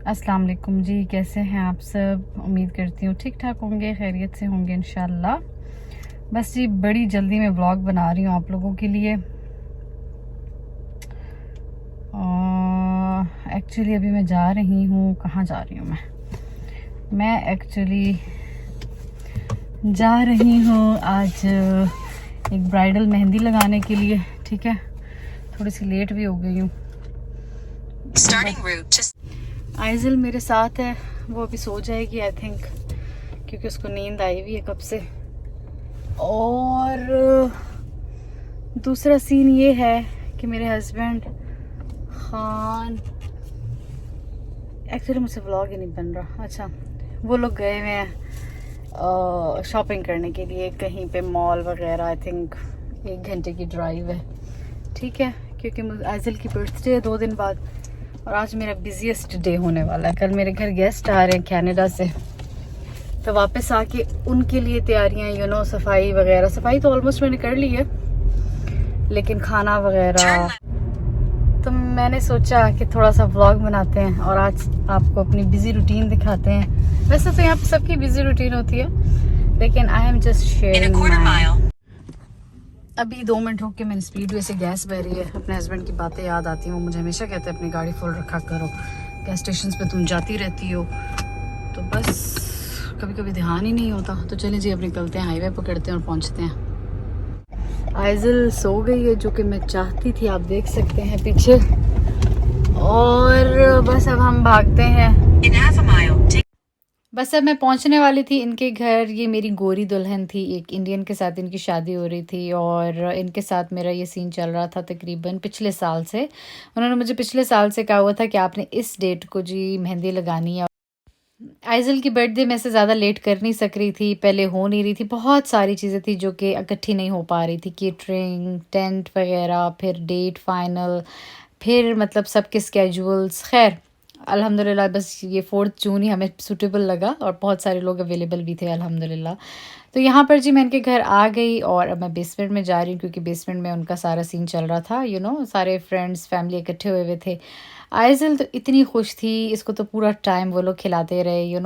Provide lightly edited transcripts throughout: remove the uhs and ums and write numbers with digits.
अस्सलाम वालेकुम जी, कैसे हैं आप सब। उम्मीद करती हूँ ठीक ठाक होंगे, खैरियत से होंगे इंशाल्लाह। बस जी बड़ी जल्दी में व्लॉग बना रही हूँ आप लोगों के लिए। एक्चुअली अभी मैं जा रही हूँ, कहाँ जा रही हूँ मैं एक्चुअली जा रही हूँ आज एक ब्राइडल मेहंदी लगाने के लिए। ठीक है, थोड़ी सी लेट भी हो गई हूँ। आइजल मेरे साथ है, वो अभी सो जाएगी आई थिंक, क्योंकि उसको नींद आई हुई है कब से। और दूसरा सीन ये है कि मेरे हस्बैंड खान, एक्चुअली मुझसे व्लॉग ही नहीं बन रहा। अच्छा, वो लोग गए हुए हैं शॉपिंग करने के लिए कहीं पे मॉल वगैरह। आई थिंक 1 घंटे की ड्राइव है। ठीक है, क्योंकि आइजल की बर्थडे है 2 दिन बाद, और आज मेरा बिजीएस्ट डे होने वाला है। कल मेरे घर गेस्ट आ रहे हैं कनाडा से, तो वापस आके उनके लिए तैयारियां सफाई वगैरह। सफाई तो ऑलमोस्ट मैंने कर ली है, लेकिन खाना वगैरह। तो मैंने सोचा कि थोड़ा सा व्लॉग बनाते हैं और आज आपको अपनी बिजी रूटीन दिखाते हैं। वैसे तो यहाँ पे सबकी बिजी रूटीन होती है, लेकिन आई एम जस्ट शेयरिंग। अभी 2 मिनट रुक के मैंने स्पीडवे से गैस भरी है। अपने हस्बैंड की बातें याद आती हैं, वो मुझे हमेशा कहते हैं अपनी गाड़ी फुल रखा करो, गैस स्टेशन पे तुम जाती रहती हो। तो बस कभी कभी ध्यान ही नहीं होता। तो चलें जी, अब निकलते हैं, हाईवे पकड़ते हैं और पहुंचते हैं। आइजल सो गई है, जो कि मैं चाहती थी, आप देख सकते हैं पीछे। और बस अब हम भागते हैं। बस अब मैं पहुंचने वाली थी इनके घर। ये मेरी गोरी दुल्हन थी, एक इंडियन के साथ इनकी शादी हो रही थी, और इनके साथ मेरा ये सीन चल रहा था तकरीबन पिछले साल से। उन्होंने मुझे पिछले साल से कहा हुआ था कि आपने इस डेट को जी मेहंदी लगानी है। आइजल की बर्थडे में से ज़्यादा लेट कर नहीं सक रही थी, पहले हो नहीं रही थी, बहुत सारी चीज़ें थी जो कि इकट्ठी नहीं हो पा रही थी। केटरिंग, टेंट वगैरह, फिर डेट फाइनल, फिर मतलब सबके स्केजुअल्स। खैर अल्हम्दुलिल्लाह बस ये 4 जून ही हमें सूटेबल लगा, और बहुत सारे लोग अवेलेबल भी थे अल्हम्दुलिल्लाह। तो यहाँ पर जी मैं इनके घर आ गई, और अब मैं बेसमेंट में जा रही हूँ, क्योंकि बेसमेंट में उनका सारा सीन चल रहा था। सारे फ्रेंड्स फैमिली इकट्ठे हुए हुए थे। आइजल तो इतनी खुश थी, इसको तो पूरा टाइम वो लोग खिलाते रहे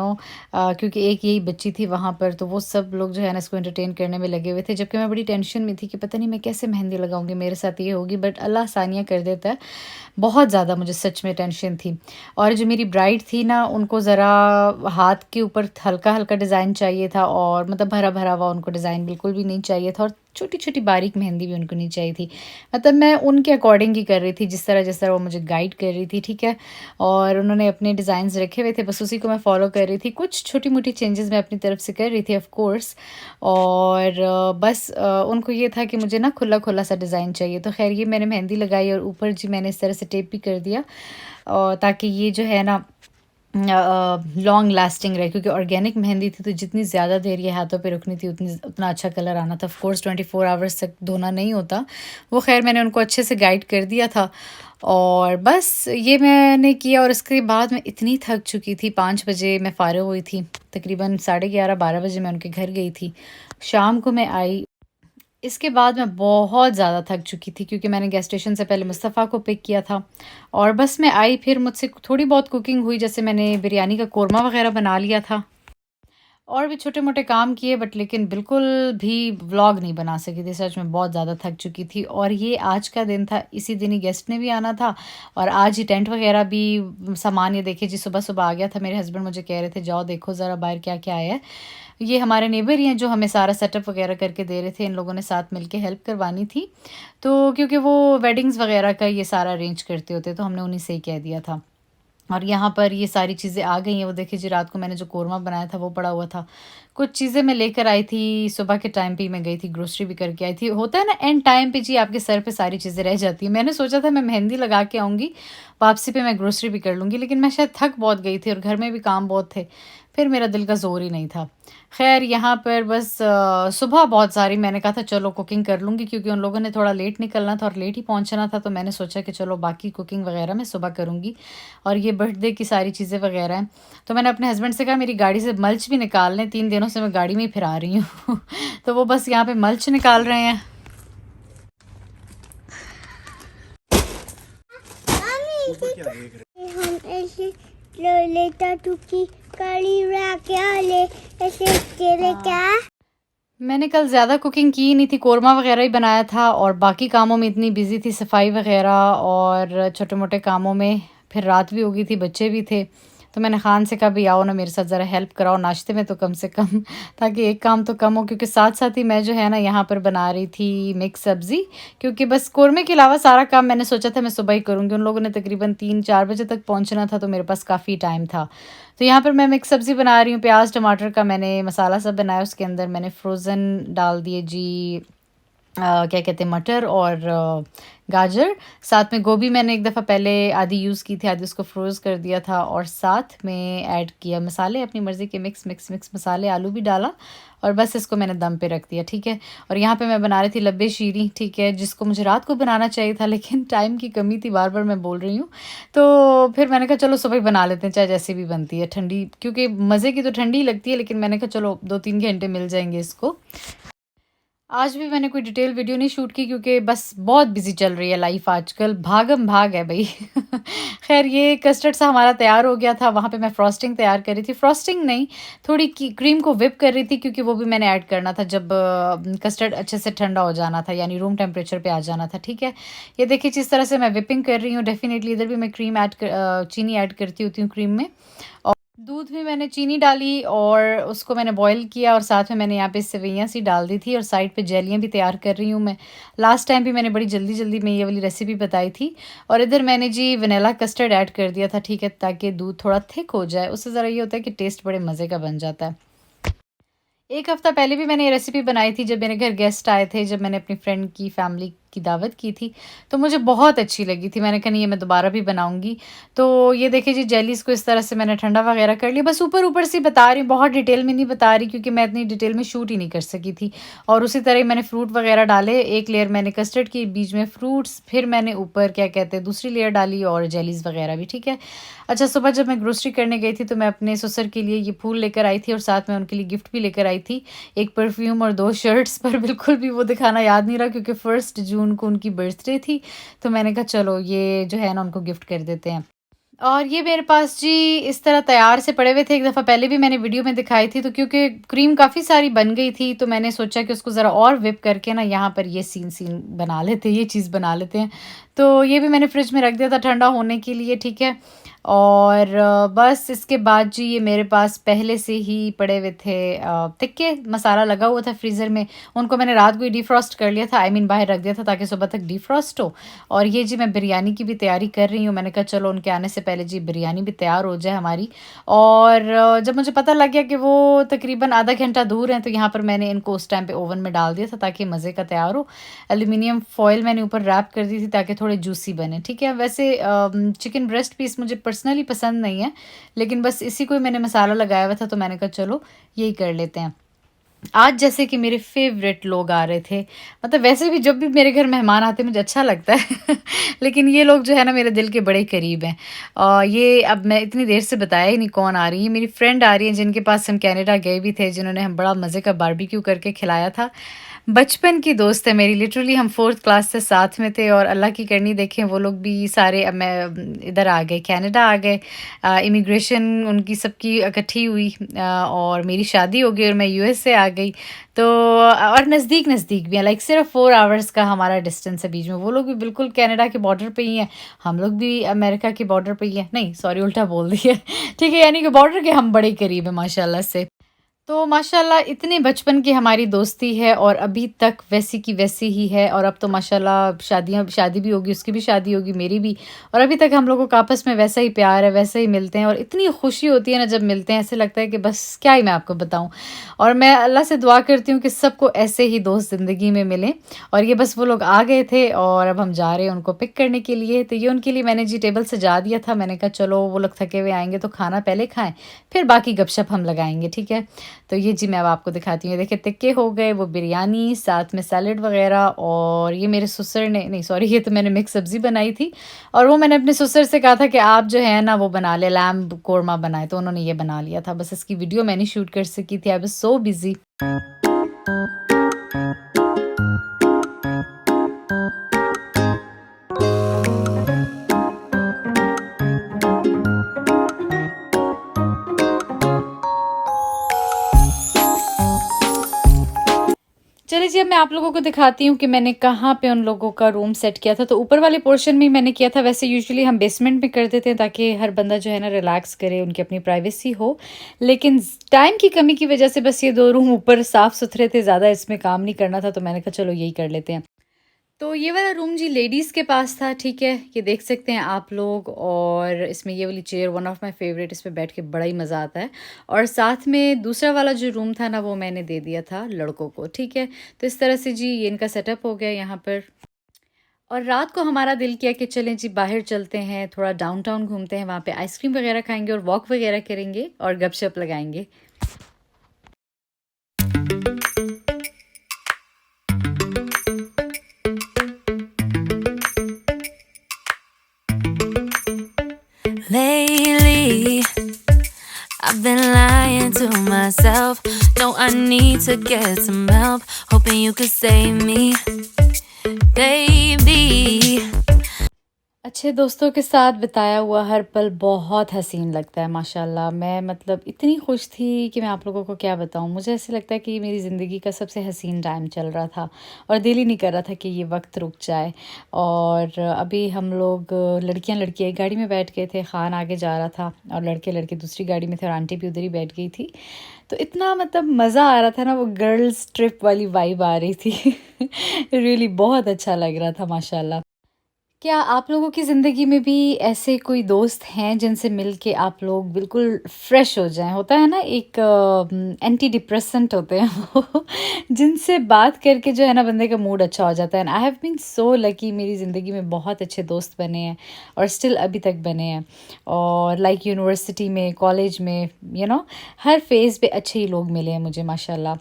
क्योंकि एक यही बच्ची थी वहाँ पर, तो वो सब लोग जो है ना इसको एंटरटेन करने में लगे हुए थे। जबकि मैं बड़ी टेंशन में थी कि पता नहीं मैं कैसे मेहंदी लगाऊंगी, मेरे साथ ये होगी, बट अल्लाह आसानियाँ कर देता है। बहुत ज़्यादा मुझे सच में टेंशन थी। और जो मेरी ब्राइड थी ना, उनको ज़रा हाथ के ऊपर हल्का हल्का डिज़ाइन चाहिए था, और मतलब भरा भरा हुआ उनको डिज़ाइन बिल्कुल भी नहीं चाहिए था, और छोटी छोटी बारीक मेहंदी भी उनको नहीं चाहिए थी। मतलब मैं उनके अकॉर्डिंग ही कर रही थी, जिस तरह वो मुझे गाइड कर रही थी। ठीक है, और उन्होंने अपने डिज़ाइंस रखे हुए थे, बस उसी को मैं फॉलो कर रही थी। कुछ छोटी मोटी चेंजेस मैं अपनी तरफ से कर रही थी ऑफ कोर्स। और बस उनको ये था कि मुझे ना खुला खुला सा डिज़ाइन चाहिए। तो खैर ये मैंने मेहंदी लगाई, और ऊपर जी मैंने इस तरह से टेप भी कर दिया, और ताकि ये जो है ना लॉन्ग लास्टिंग रहे, क्योंकि ऑर्गेनिक मेहंदी थी, तो जितनी ज़्यादा देर ये हाथों पे रुकनी थी उतना अच्छा कलर आना था। ऑफ कोर्स 24 आवर्स तक धोना नहीं होता वो। खैर मैंने उनको अच्छे से गाइड कर दिया था, और बस ये मैंने किया। और इसके बाद मैं इतनी थक चुकी थी, 5 बजे मैं फ़ारिग हुई थी, तकरीबन 11:30-12 बजे मैं उनके घर गई थी। शाम को मैं आई। इसके बाद मैं बहुत ज़्यादा थक चुकी थी, क्योंकि मैंने गैस स्टेशन से पहले मुस्तफ़ा को पिक किया था, और बस मैं आई, फिर मुझसे थोड़ी बहुत कुकिंग हुई, जैसे मैंने बिरयानी का कोरमा वगैरह बना लिया था, और भी छोटे मोटे काम किए, बट लेकिन बिल्कुल भी व्लॉग नहीं बना सकी थी। सच में बहुत ज़्यादा थक चुकी थी। और ये आज का दिन था, इसी दिन ही गेस्ट ने भी आना था, और आज ही टेंट वगैरह भी सामान, ये देखिए जी सुबह सुबह आ गया था। मेरे हस्बैंड मुझे कह रहे थे जाओ देखो ज़रा बाहर क्या क्या आया है। ये हमारे नेबर ही हैं जो हमें सारा सेटअप वगैरह करके दे रहे थे। इन लोगों ने साथ मिलके हेल्प करवानी थी, तो क्योंकि वो वेडिंग्स वगैरह का ये सारा अरेंज करते होते, तो हमने उन्हीं से ही कह दिया था। और यहाँ पर ये सारी चीज़ें आ गई हैं। वो देखिए जी रात को मैंने जो कोरमा बनाया था वो पड़ा हुआ था। कुछ चीज़ें मैं लेकर आई थी, सुबह के टाइम पे ही मैं गई थी, ग्रोसरी भी करके आई थी। होता है ना एंड टाइम पे जी आपके सर पे सारी चीज़ें रह जाती हैं। मैंने सोचा था मैं मेहंदी लगा के आऊँगी, वापसी पे मैं ग्रोसरी भी कर लूँगी, लेकिन मैं शायद थक बहुत गई थी, और घर में भी काम बहुत थे, फिर मेरा दिल का ज़ोर ही नहीं था। खैर यहाँ पर बस सुबह बहुत सारी मैंने कहा था चलो कुकिंग कर लूँगी, क्योंकि उन लोगों ने थोड़ा लेट निकलना था और लेट ही पहुँचना था, तो मैंने सोचा कि चलो बाकी कुकिंग वगैरह मैं सुबह करूँगी। और ये बर्थडे की सारी चीज़ें वगैरह हैं, तो मैंने अपने हस्बैंड से कहा मेरी गाड़ी से मल्च भी निकाल लें, 3 दिनों से मैं गाड़ी में ही फिरा रही हूँ तो वो बस यहाँ पे मल्च निकाल रहे हैं। हम ऐसे लेता टुकी काली क्या ले ऐसे तेरे क्या। मैंने कल ज़्यादा कुकिंग की नहीं थी, कोरमा वगैरह ही बनाया था और बाकी कामों में इतनी बिज़ी थी, सफाई वगैरह और छोटे-मोटे कामों में। फिर रात भी हो गई थी, बच्चे भी थे, तो मैंने ख़ान से कहा भई आओ ना मेरे साथ ज़रा हेल्प कराओ नाश्ते में तो कम से कम ताकि एक काम तो कम हो, क्योंकि साथ-साथ ही मैं जो है ना यहाँ पर बना रही थी मिक्स सब्ज़ी, क्योंकि बस कोरमे के अलावा सारा काम मैंने सोचा था मैं सुबह ही करूँगी। उन लोगों ने तकरीबन 3-4 बजे तक पहुँचना था, तो मेरे पास काफ़ी टाइम था। तो यहाँ पर मैं मिक्स सब्ज़ी बना रही हूँ, प्याज़ टमाटर का मैंने मसाला सब बनाया, उसके अंदर मैंने फ्रोज़न डाल दिए जी क्या कहते हैं मटर और गाजर, साथ में गोभी मैंने एक दफ़ा पहले आधी यूज़ की थी, आधी उसको फ्रोज़ कर दिया था और साथ में ऐड किया मसाले अपनी मर्ज़ी के मिक्स मसाले, आलू भी डाला और बस इसको मैंने दम पे रख दिया, ठीक है। और यहाँ पे मैं बना रही थी लब्बे शीरी, ठीक है, जिसको मुझे रात को बनाना चाहिए था लेकिन टाइम की कमी थी, बार-बार मैं बोल रही हूँ। तो फिर मैंने कहा चलो सुबह ही बना लेते हैं, चाहे जैसे भी बनती है, ठंडी क्योंकि मज़े की तो ठंडी ही लगती है, लेकिन मैंने कहा चलो 2-3 घंटे मिल जाएँगे इसको। आज भी मैंने कोई डिटेल वीडियो नहीं शूट की क्योंकि बस बहुत बिज़ी चल रही है लाइफ़ आजकल, भागम-भाग है भई। ख़ैर ये कस्टर्ड सा हमारा तैयार हो गया था, वहाँ पे मैं फ्रॉस्टिंग तैयार कर रही थी। फ्रॉस्टिंग नहीं, थोड़ी की क्रीम को व्हिप कर रही थी क्योंकि वो भी मैंने ऐड करना था जब कस्टर्ड अच्छे से ठंडा हो जाना था, यानी रूम टेम्परेचर पे आ जाना था, ठीक है। ये देखिए जिस तरह से मैं व्हिपिंग कर रही हूँ, डेफ़िनेटली इधर भी मैं चीनी ऐड करती होती हूँ क्रीम में। दूध में मैंने चीनी डाली और उसको मैंने बॉईल किया और साथ में मैंने यहाँ पे सेवइयाँ सी डाल दी थी और साइड पे जेलियाँ भी तैयार कर रही हूँ मैं। लास्ट टाइम भी मैंने बड़ी जल्दी-जल्दी में ये वाली रेसिपी बताई थी और इधर मैंने जी वनीला कस्टर्ड ऐड कर दिया था, ठीक है, ताकि दूध थोड़ा थिक हो जाए। उससे ज़रा ये होता है कि टेस्ट बड़े मज़े का बन जाता है। 1 हफ़्ता पहले भी मैंने ये रेसिपी बनाई थी जब मेरे घर गेस्ट आए थे, जब मैंने अपनी फ्रेंड की फैमिली की दावत की थी, तो मुझे बहुत अच्छी लगी थी। मैंने कहा नहीं ये मैं दोबारा भी बनाऊँगी। तो ये देखिए जी जेलीज़ को इस तरह से मैंने ठंडा वग़ैरह कर लिया। बस ऊपर-ऊपर से बता रही हूँ, बहुत डिटेल में नहीं बता रही क्योंकि मैं इतनी डिटेल में शूट ही नहीं कर सकी थी। और उसी तरह ही मैंने फ्रूट वग़ैरह डाले, एक लेयर मैंने कस्टर्ड की, बीच में फ्रूट्स, फिर मैंने ऊपर क्या कहते हैं दूसरी लेयर डाली और जेलीज़ वग़ैरह भी, ठीक है। अच्छा सुबह जब मैं ग्रोसरी करने गई थी तो मैं अपने ससुर के लिए ये फूल लेकर आई थी और साथ में उनके लिए गिफ्ट भी लेकर आई थी। 1 परफ्यूम और 2 शर्ट्स, पर बिल्कुल भी वो दिखाना याद नहीं रहा क्योंकि 1 जून को उनकी बर्थडे थी, तो मैंने कहा चलो ये जो है ना उनको गिफ्ट कर देते हैं। और ये मेरे पास जी इस तरह तैयार से पड़े हुए थे, एक दफ़ा पहले भी मैंने वीडियो में दिखाई थी, तो क्योंकि क्रीम काफ़ी सारी बन गई थी, तो मैंने सोचा कि उसको ज़रा और व्हिप करके ना यहाँ पर ये सीन बना लेते हैं, ये चीज़ बना लेते हैं। तो ये भी मैंने फ्रिज में रख दिया था ठंडा होने के लिए, ठीक है। और बस इसके बाद जी ये मेरे पास पहले से ही पड़े हुए थे टिक्के, मसाला लगा हुआ था फ्रीज़र में, उनको मैंने रात को ही डिफ्रॉस्ट कर लिया था, आई मीन बाहर रख दिया था ताकि सुबह तक डिफ्रॉस्ट हो। और ये जी मैं बिरयानी की भी तैयारी कर रही हूँ, मैंने कहा चलो उनके आने से पहले जी बिरयानी भी तैयार हो जाए हमारी। और जब मुझे पता लग गया कि वो तकरीबन आधा घंटा दूर हैं, तो यहाँ पर मैंने इनको उस टाइम पे ओवन में डाल दिया था ताकि मज़े का तैयार हो। एल्यूमिनियम फॉइल मैंने ऊपर रैप कर दी थी ताकि थोड़े जूसी बने, ठीक है। वैसे चिकन ब्रेस्ट पीस मुझे पर्सनली पसंद नहीं है, लेकिन बस इसी को ही मैंने मसाला लगाया हुआ था, तो मैंने कहा चलो यही कर लेते हैं। आज जैसे कि मेरे फ़ेवरेट लोग आ रहे थे, मतलब वैसे भी जब भी मेरे घर मेहमान आते हैं मुझे अच्छा लगता है लेकिन ये लोग जो है ना मेरे दिल के बड़े करीब हैं। ये अब मैं इतनी देर से बताया ही नहीं कौन आ रही है, मेरी फ्रेंड आ रही है जिनके पास हम कनाडा गए भी थे, जिन्होंने हम बड़ा मज़े का बारबेक्यू करके खिलाया था। बचपन की दोस्त है मेरी, लिटरली हम 4th क्लास से साथ में थे और अल्लाह की करनी देखें वो लोग भी सारे, अब मैं इधर आ गए, कनाडा आ गए। इमिग्रेशन उनकी सबकी इकट्ठी हुई और मेरी शादी हो गई और मैं यूएसए आ गई। तो और नज़दीक-नज़दीक भी है, लाइक सिर्फ़ 4 आवर्स का हमारा डिस्टेंस है बीच में। वो लोग भी बिल्कुल कनाडा के बॉर्डर पे ही हैं, हम लोग भी अमेरिका के बॉर्डर पे ही हैं। नहीं सॉरी उल्टा बोल दिया ठीक है, यानी कि बॉर्डर के हम बड़े करीब हैं माशाल्लाह से। तो माशाल्लाह इतने बचपन की हमारी दोस्ती है और अभी तक वैसी की वैसी ही है और अब तो माशाल्लाह शादी भी होगी, उसकी भी शादी होगी, मेरी भी। और अभी तक हम लोगों का आपस में वैसा ही प्यार है, वैसे ही मिलते हैं और इतनी खुशी होती है ना जब मिलते हैं, ऐसे लगता है कि बस क्या ही मैं आपको बताऊँ। और मैं अल्लाह से दुआ करती हूँ कि सबको ऐसे ही दोस्त ज़िंदगी में मिलें। और ये बस वो लोग आ गए थे और अब हम जा रहे हैं उनको पिक करने के लिए। तो ये उनके लिए मैंने जी टेबल सजा दिया था, मैंने कहा चलो वो लोग थके हुए आएँगे तो खाना पहले खाएँ, फिर बाकी गपशप हम लगाएँगे, ठीक है। तो ये जी मैं अब आपको दिखाती हूँ, ये देखिए टिक्के हो गए, वो बिरयानी, साथ में सैलेड वग़ैरह। और ये मेरे ससुर ने, नहीं सॉरी ये तो मैंने मिक्स सब्ज़ी बनाई थी और वो मैंने अपने ससुर से कहा था कि आप जो है ना वो बना लें, लैम्ब कोरमा बनाएँ, तो उन्होंने ये बना लिया था। बस इसकी वीडियो मैं नहीं शूट कर सकी थी, आई वाज़ सो बिज़ी। अब मैं आप लोगों को दिखाती हूँ कि मैंने कहाँ पे उन लोगों का रूम सेट किया था। तो ऊपर वाले पोर्शन में ही मैंने किया था। वैसे यूजुअली हम बेसमेंट में कर देते हैं ताकि हर बंदा जो है ना रिलैक्स करे, उनकी अपनी प्राइवेसी हो। लेकिन टाइम की कमी की वजह से बस ये 2 रूम ऊपर साफ़ सुथरे थे, ज़्यादा इसमें काम नहीं करना था, तो मैंने कहा चलो यही कर लेते हैं। तो ये वाला रूम जी लेडीज़ के पास था, ठीक है? ये देख सकते हैं आप लोग। और इसमें ये वाली chair one of my favourite, इसमें बैठ के बड़ा ही मज़ा आता है। और साथ में दूसरा वाला जो रूम था ना, वो मैंने दे दिया था लड़कों को, ठीक है? तो इस तरह से जी ये इनका सेटअप हो गया यहाँ पर। और रात को हमारा दिल किया कि चलें जी बाहर चलते हैं, थोड़ा डाउनटाउन घूमते हैं, वहाँ पे आइसक्रीम वग़ैरह खाएँगे और वॉक वग़ैरह करेंगे और गपशप लगाएँगे। Lately, I've been lying to myself. No, I need to get some help. Hoping you could save me, baby. अच्छे दोस्तों के साथ बिताया हुआ हर पल बहुत हसीन लगता है माशाल्लाह। मैं मतलब इतनी खुश थी कि मैं आप लोगों को क्या बताऊँ। मुझे ऐसे लगता है कि ये मेरी ज़िंदगी का सबसे हसीन टाइम चल रहा था और दिल ही नहीं कर रहा था कि ये वक्त रुक जाए। और अभी हम लोग लड़कियां लड़कियां एक गाड़ी में बैठ गए थे, ख़ान आगे जा रहा था और लड़के लड़के दूसरी गाड़ी में थे और आंटी भी उधर ही बैठ गई थी। तो इतना मतलब मज़ा आ रहा था ना, वो गर्ल्स ट्रिप वाली वाइब आ रही थी। रियली बहुत अच्छा लग रहा था माशाल्लाह। क्या आप लोगों की ज़िंदगी में भी ऐसे कोई दोस्त हैं जिनसे मिल के आप लोग बिल्कुल फ्रेश हो जाएँ? होता है ना एक एंटी डिप्रेसेंट होते हैं वो जिनसे बात करके जो है ना बंदे का मूड अच्छा हो जाता है। And I have been so lucky, मेरी ज़िंदगी में बहुत अच्छे दोस्त बने हैं और स्टिल अभी तक बने हैं। और लाइक यूनिवर्सिटी में, कॉलेज में, हर फ़ेज़ पे अच्छे ही लोग मिले हैं मुझे माशाल्लाह।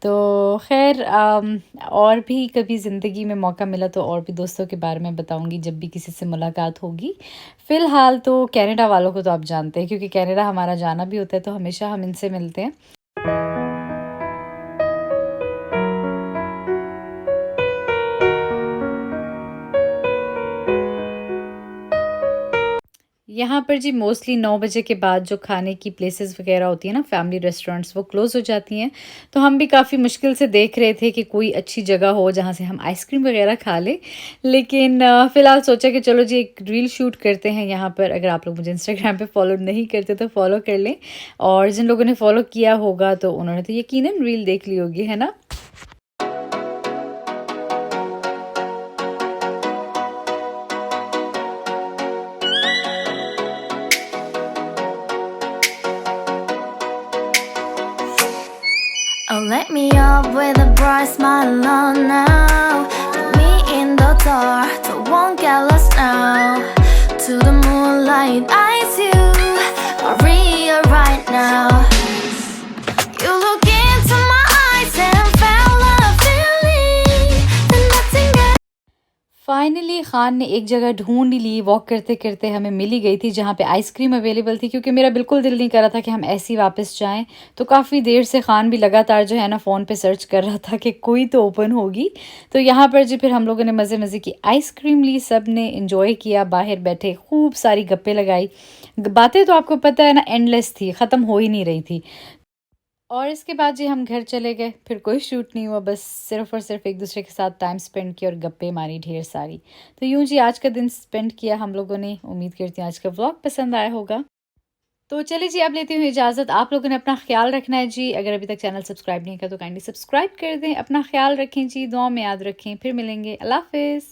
तो ख़ैर और भी कभी ज़िंदगी में मौका मिला तो और भी दोस्तों के बारे में बताऊँगी जब भी किसी से मुलाकात होगी। फ़िलहाल तो कनाडा वालों को तो आप जानते हैं क्योंकि कनाडा हमारा जाना भी होता है तो हमेशा हम इनसे मिलते हैं। यहाँ पर जी मोस्टली 9 बजे के बाद जो खाने की प्लेसेस वगैरह होती हैं ना, फैमिली रेस्टोरेंट्स, वो क्लोज़ हो जाती हैं। तो हम भी काफ़ी मुश्किल से देख रहे थे कि कोई अच्छी जगह हो जहाँ से हम आइसक्रीम वगैरह खा लें। लेकिन फ़िलहाल सोचा कि चलो जी एक रील शूट करते हैं यहाँ पर। अगर आप लोग मुझे इंस्टाग्राम पे फ़ॉलो नहीं करते तो फ़ॉलो कर लें। और जिन लोगों ने फ़ॉलो किया होगा तो उन्होंने तो यकीनन रील देख ली होगी, है ना? Oh, let me up with a bright smile on now. Put me in the dark, so won't get lost now. To the moonlight, eyes you, Maria right now. You look into my eyes and felt a feeling that nothing else. Finally Khan ने एक जगह ढूंढ ली, walk करते करते हमें मिल ही गई थी जहाँ पे आइसक्रीम अवेलेबल थी। क्योंकि मेरा बिल्कुल दिल नहीं कर रहा था कि हम ऐसे ही वापस जाएं। तो काफ़ी देर से ख़ान भी लगातार जो है ना फ़ोन पे सर्च कर रहा था कि कोई तो ओपन होगी। तो यहाँ पर जी फिर हम लोगों ने मज़े मज़े की आइसक्रीम ली, सब ने इंजॉय किया, बाहर बैठे खूब सारी गप्पे लगाई। बातें तो आपको पता है ना एंडलेस थी, ख़त्म हो ही नहीं रही थी। और इसके बाद जी हम घर चले गए, फिर कोई शूट नहीं हुआ, बस सिर्फ़ और सिर्फ एक दूसरे के साथ टाइम स्पेंड किया और गप्पे मारी ढेर सारी। तो यूँ जी आज का दिन स्पेंड किया हम लोगों ने। उम्मीद करती हूँ आज का व्लॉग पसंद आया होगा। तो चलिए जी अब लेती हूँ इजाज़त। आप लोगों ने अपना ख़्याल रखना है जी। अगर अभी तक चैनल सब्सक्राइब नहीं किया तो काइंडली सब्सक्राइब कर दें। अपना ख़्याल रखें जी, दुआ में याद रखें। फिर मिलेंगे। अल्लाह हाफ़िज़।